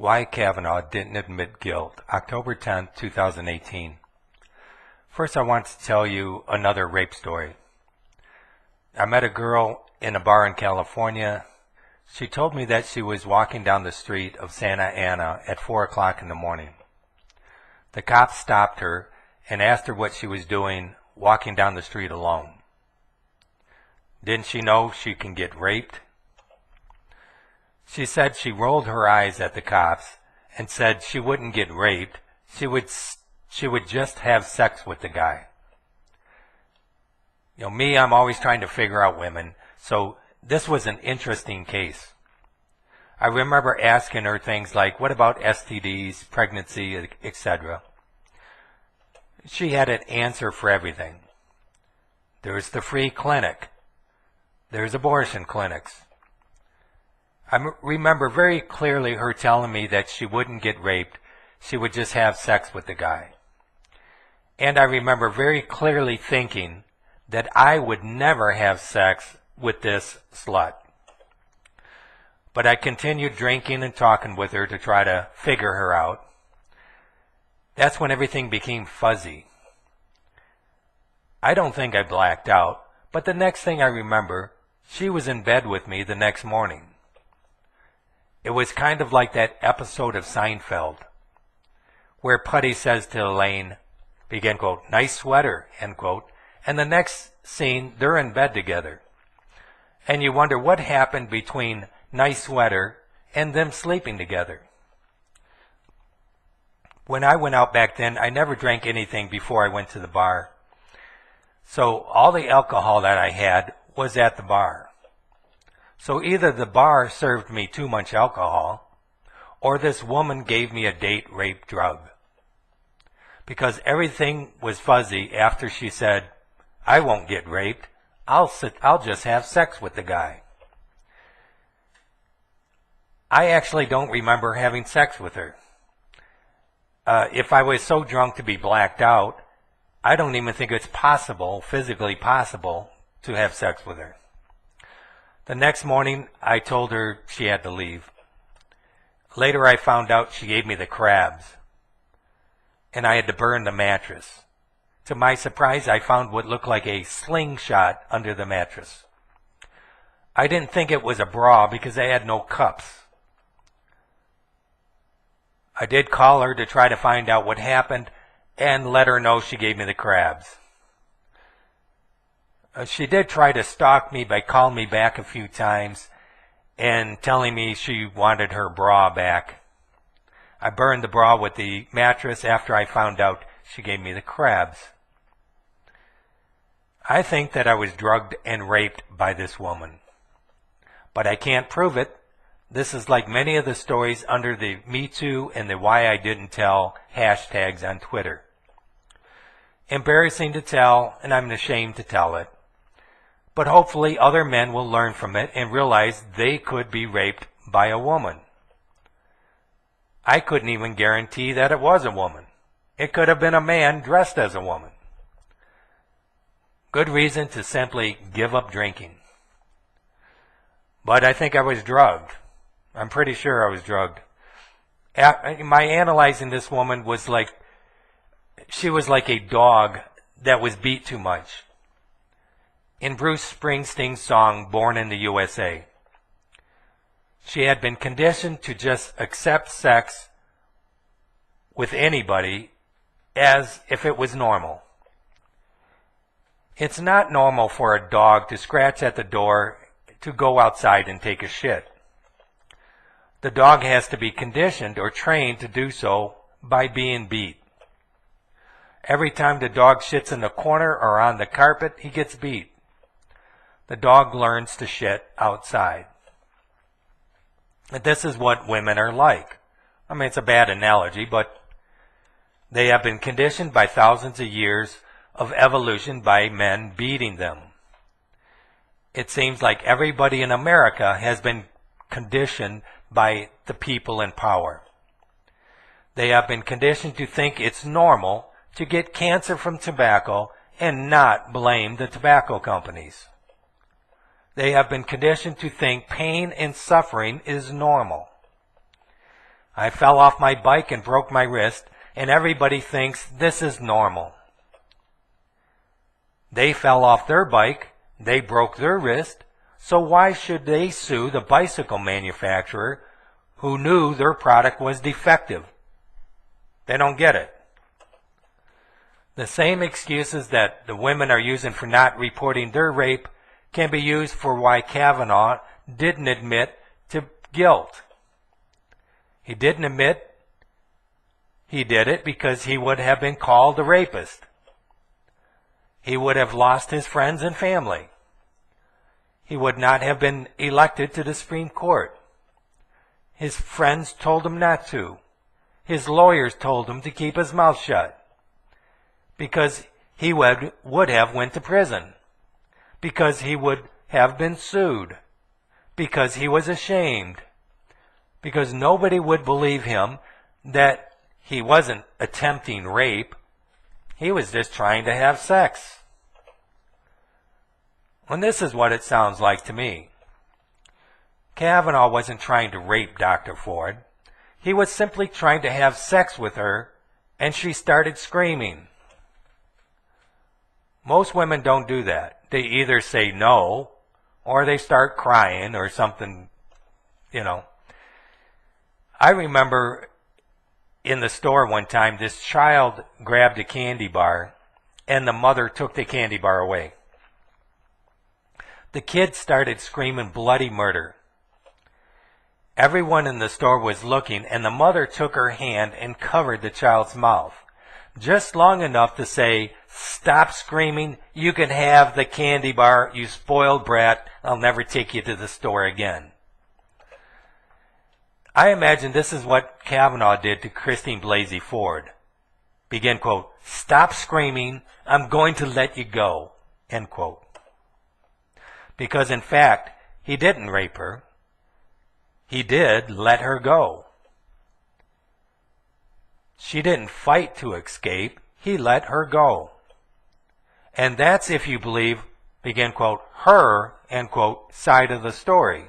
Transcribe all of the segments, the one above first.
Why Kavanagh didn't admit guilt, October 10, 2018. First, I want to tell you another rape story. I met a girl in a bar in California. She told me that she was walking down the street of Santa Ana at 4 o'clock in the morning. The cops stopped her and asked her what she was doing walking down the street alone. Didn't she know she can get raped? She said she rolled her eyes at the cops and said she wouldn't get raped. She would just have sex with the guy. Me, I'm always trying to figure out women, so this was an interesting case. I remember asking her things like, what about STDs, pregnancy, etc.? She had an answer for everything. There's the free clinic. There's abortion clinics. I remember very clearly her telling me that she wouldn't get raped, she would just have sex with the guy. And I remember very clearly thinking that I would never have sex with this slut. But I continued drinking and talking with her to try to figure her out. That's when everything became fuzzy. I don't think I blacked out, but the next thing I remember, she was in bed with me the next morning. It was kind of like that episode of Seinfeld, where Putty says to Elaine, begin quote, nice sweater, end quote, and the next scene, they're in bed together. And you wonder what happened between nice sweater and them sleeping together. When I went out back then, I never drank anything before I went to the bar. So all the alcohol that I had was at the bar. So either the bar served me too much alcohol, or this woman gave me a date rape drug. Because everything was fuzzy after she said, I won't get raped, I'll just have sex with the guy. I actually don't remember having sex with her. If I was so drunk to be blacked out, I don't even think it's possible, physically possible, to have sex with her. The next morning, I told her she had to leave. Later, I found out she gave me the crabs, and I had to burn the mattress. To my surprise, I found what looked like a slingshot under the mattress. I didn't think it was a bra because I had no cups. I did call her to try to find out what happened and let her know she gave me the crabs. She did try to stalk me by calling me back a few times and telling me she wanted her bra back. I burned the bra with the mattress after I found out she gave me the crabs. I think that I was drugged and raped by this woman. But I can't prove it. This is like many of the stories under the Me Too and the Why I Didn't Tell hashtags on Twitter. Embarrassing to tell, and I'm ashamed to tell it. But hopefully other men will learn from it and realize they could be raped by a woman. I couldn't even guarantee that it was a woman. It could have been a man dressed as a woman. Good reason to simply give up drinking. But I think I was drugged. I'm pretty sure I was drugged. My analyzing this woman was like, she was like a dog that was beat too much. In Bruce Springsteen's song, Born in the USA, she had been conditioned to just accept sex with anybody as if it was normal. It's not normal for a dog to scratch at the door to go outside and take a shit. The dog has to be conditioned or trained to do so by being beat. Every time the dog shits in the corner or on the carpet, he gets beat. The dog learns to shit outside. And this is what women are like. I mean, it's a bad analogy, but they have been conditioned by thousands of years of evolution by men beating them. It seems like everybody in America has been conditioned by the people in power. They have been conditioned to think it's normal to get cancer from tobacco and not blame the tobacco companies. They have been conditioned to think pain and suffering is normal. I fell off my bike and broke my wrist, and everybody thinks this is normal. They fell off their bike, they broke their wrist, so why should they sue the bicycle manufacturer who knew their product was defective? They don't get it. The same excuses that the women are using for not reporting their rape can be used for why Kavanagh didn't admit to guilt. He didn't admit he did it because he would have been called a rapist. He would have lost his friends and family. He would not have been elected to the Supreme Court. His friends told him not to. His lawyers told him to keep his mouth shut. Because he would have went to prison. Because he would have been sued. Because he was ashamed. Because nobody would believe him that he wasn't attempting rape. He was just trying to have sex. And this is what it sounds like to me. Kavanagh wasn't trying to rape Dr. Ford. He was simply trying to have sex with her, and she started screaming. Most women don't do that. They either say no, or they start crying, or something, I remember in the store one time, this child grabbed a candy bar, and the mother took the candy bar away. The kid started screaming bloody murder. Everyone in the store was looking, and the mother took her hand and covered the child's mouth, just long enough to say, "Stop screaming, you can have the candy bar, you spoiled brat, I'll never take you to the store again." I imagine this is what Kavanagh did to Christine Blasey Ford. Begin quote, "Stop screaming, I'm going to let you go," end quote. Because in fact, he didn't rape her. He did let her go. She didn't fight to escape. He let her go. And that's if you believe, begin quote, her, end quote, side of the story.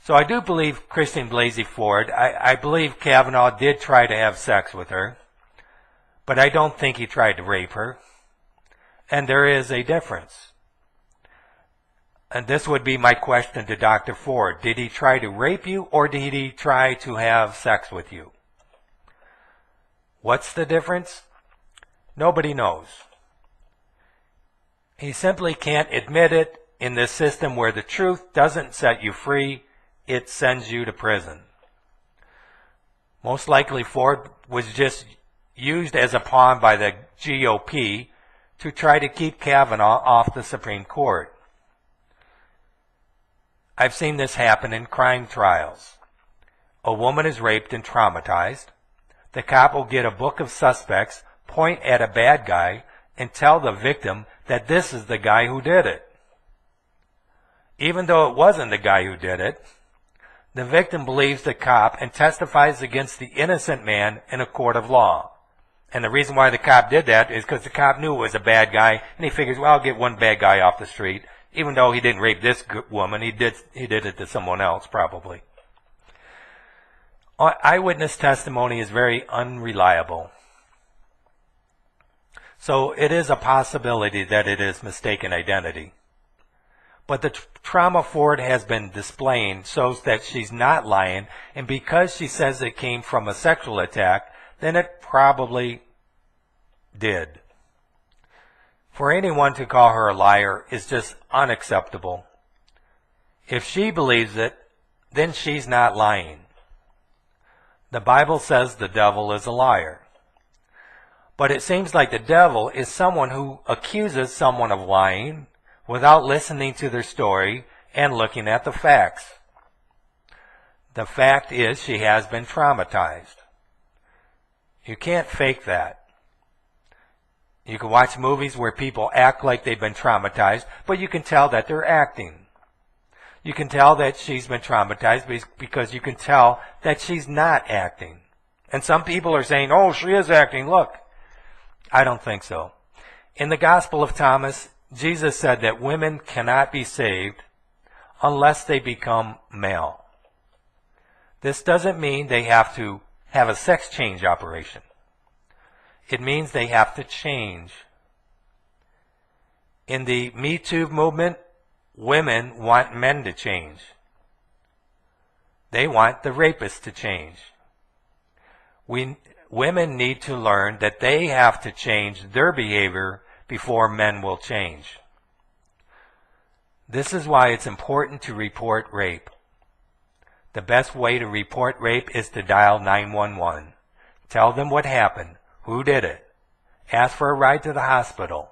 So I do believe Christine Blasey Ford. I believe Kavanagh did try to have sex with her. But I don't think he tried to rape her. And there is a difference. And this would be my question to Dr. Ford. Did he try to rape you, or did he try to have sex with you? What's the difference? Nobody knows. He simply can't admit it in this system where the truth doesn't set you free, it sends you to prison. Most likely Ford was just used as a pawn by the GOP to try to keep Kavanagh off the Supreme Court. I've seen this happen in crime trials. A woman is raped and traumatized. The cop will get a book of suspects, point at a bad guy, and tell the victim that this is the guy who did it. Even though it wasn't the guy who did it, the victim believes the cop and testifies against the innocent man in a court of law. And the reason why the cop did that is because the cop knew it was a bad guy, and he figures, well, I'll get one bad guy off the street. Even though he didn't rape this woman, he did it to someone else, probably. Eyewitness testimony is very unreliable. So it is a possibility that it is mistaken identity. But the trauma Ford has been displaying shows that she's not lying, and because she says it came from a sexual attack, then it probably did. For anyone to call her a liar is just unacceptable. If she believes it, then she's not lying. The Bible says the devil is a liar. But it seems like the devil is someone who accuses someone of lying without listening to their story and looking at the facts. The fact is she has been traumatized. You can't fake that. You can watch movies where people act like they've been traumatized, but you can tell that they're acting. You can tell that she's been traumatized because you can tell that she's not acting. And some people are saying, oh, she is acting, look. I don't think so. In the Gospel of Thomas, Jesus said that women cannot be saved unless they become male. This doesn't mean they have to have a sex change operation. It means they have to change. In the Me Too movement, women want men to change. They want the rapist to change. Women need to learn that they have to change their behavior before men will change. This is why it's important to report rape. The best way to report rape is to dial 911. Tell them what happened, who did it. Ask for a ride to the hospital.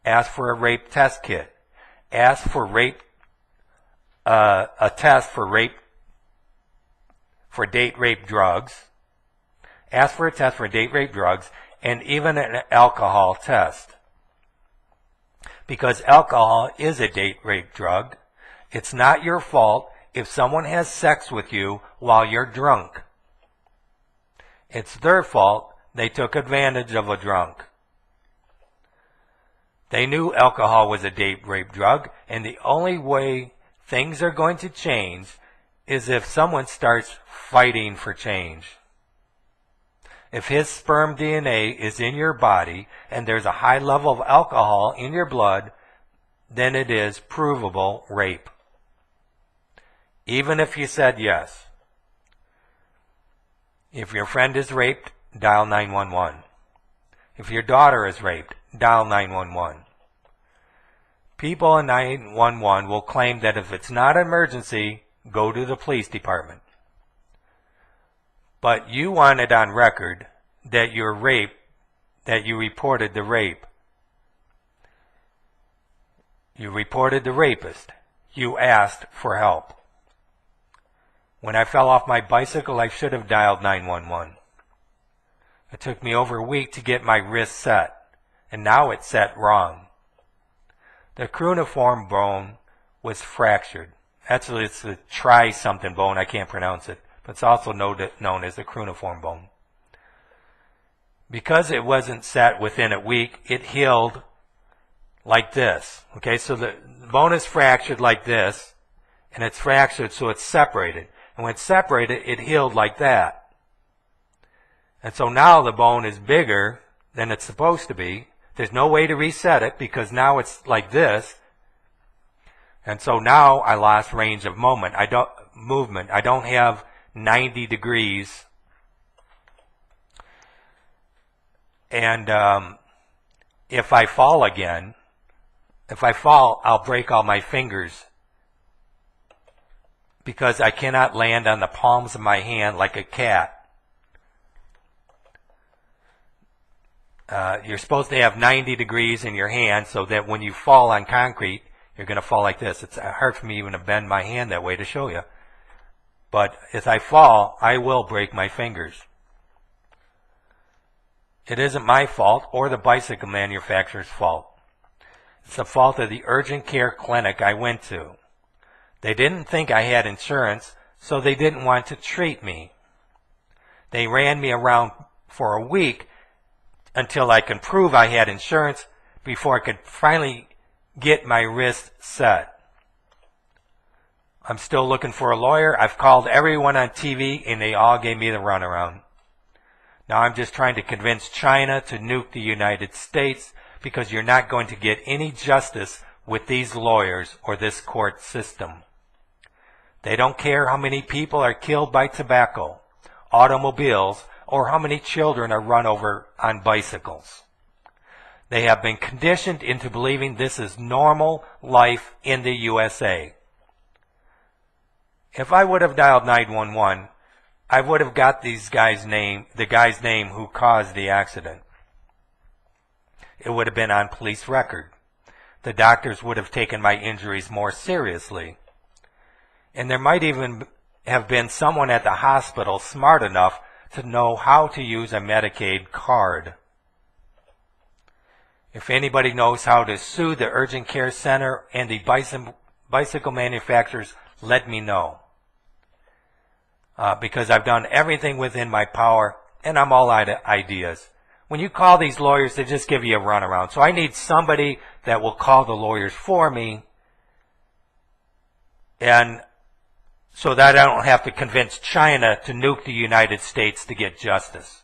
Ask for a rape test kit. Ask for a test for date rape drugs. Ask for a test for date rape drugs and even an alcohol test. Because alcohol is a date rape drug. It's not your fault if someone has sex with you while you're drunk. It's their fault they took advantage of a drunk. They knew alcohol was a date rape drug, and the only way things are going to change is if someone starts fighting for change. If his sperm DNA is in your body and there's a high level of alcohol in your blood, then it is provable rape. Even if you said yes. If your friend is raped, dial 911. If your daughter is raped, dial 911. People in 911 will claim that if it's not an emergency, go to the police department. But you want it on record that you reported the rape. You reported the rapist. You asked for help. When I fell off my bicycle, I should have dialed 911. It took me over a week to get my wrist set, and now it's set wrong. The cuneiform bone was fractured. Actually, it's the tri-something bone. I can't pronounce it, but it's also known as the cuneiform bone. Because it wasn't set within a week, it healed like this. Okay, so the bone is fractured like this, and it's fractured so it's separated. And when it's separated, it healed like that. And so now the bone is bigger than it's supposed to be. There's no way to reset it because now it's like this. And so now I lost range of movement. I don't have 90 degrees. And if I fall again, I'll break all my fingers because I cannot land on the palms of my hand like a cat. You're supposed to have 90 degrees in your hand so that when you fall on concrete, you're going to fall like this. It's hard for me even to bend my hand that way to show you. But if I fall, I will break my fingers. It isn't my fault or the bicycle manufacturer's fault. It's the fault of the urgent care clinic I went to. They didn't think I had insurance, so they didn't want to treat me. They ran me around for a week until I could prove I had insurance before I could finally get my wrist set. I'm still looking for a lawyer. I've called everyone on TV and they all gave me the runaround. Now I'm just trying to convince China to nuke the United States because you're not going to get any justice with these lawyers or this court system. They don't care how many people are killed by tobacco, automobiles, or how many children are run over on bicycles. They have been conditioned into believing this is normal life in the USA. If I would have dialed 911, I would have got the guy's name who caused the accident. It would have been on police record. The doctors would have taken my injuries more seriously. And there might even have been someone at the hospital smart enough to know how to use a Medicaid card. If anybody knows how to sue the urgent care center and the bicycle manufacturers, let me know. Because I've done everything within my power and I'm all out of ideas. When you call these lawyers, they just give you a runaround. So I need somebody that will call the lawyers for me and so that I don't have to convince China to nuke the United States to get justice.